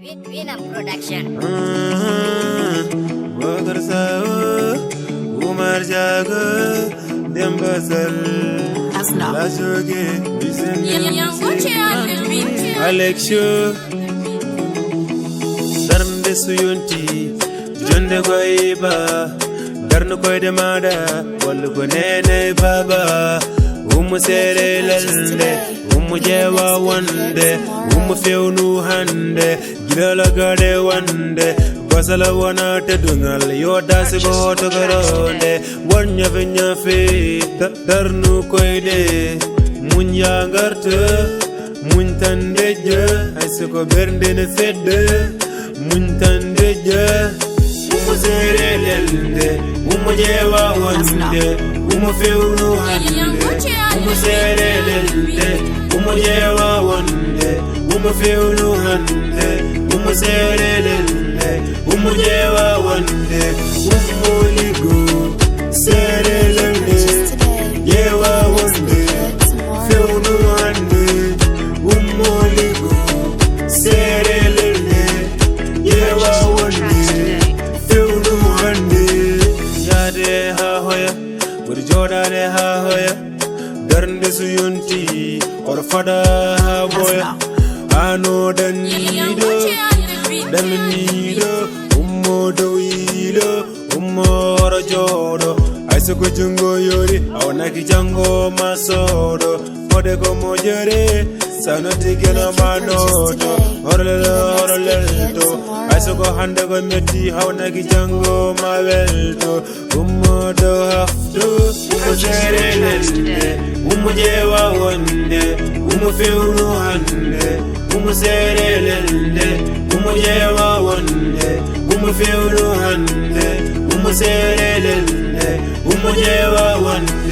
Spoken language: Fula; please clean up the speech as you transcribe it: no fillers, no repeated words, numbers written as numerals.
Winam Production. Bakar Sao, Umar Jago, Dembazal, Lajoge, Alexio, Darnde Suyunti, Jonde Goiba, Darno Koide Mada, Waluko Nene Baba, Umusere Lelde, Umujewa Wande, Umufeunu Hande, Gidala Gade Wande, Basala Wana Tedungal, Yoda Sibo Togaronde, Wanya Venya Fe, Darnu Koide, Munya Garte, Muntandeja, Isako Bernde Fede, Muntandeja, Umusere Lelde, Umujewa Wande, Umufeunu Hande, Umusere Lelde, Umujewa Wande, Umufeunu Hande, Umusere Lelde, Umujewa Wande, Umuligo, Sere Lelde, Yewa Wande, Feunu Hande, Umuligo, Sere Lelde, Yewa Wande, Feunu Hande, Yade Ha Hoya, Burjoda de Ha Hoya, Darnde Suyunti, or Fada Ha Boya, Ano Danido, Daminido, Umodoido, Umora Jodo, Isako Jungo Yori, Awanaki Jango Masodo, Odego Mojere, Sanotigena Manodo, Orlelto, Isako Handego Meti, Awanaki Jango Mavelto, Umodo Hafto, Umosere Lende, Umujewa Wande, Umufeunu Hande, Umusere Lende, Umujewa Wande, Umufeunu Hande, Umusere Lende, Umujewa Wande.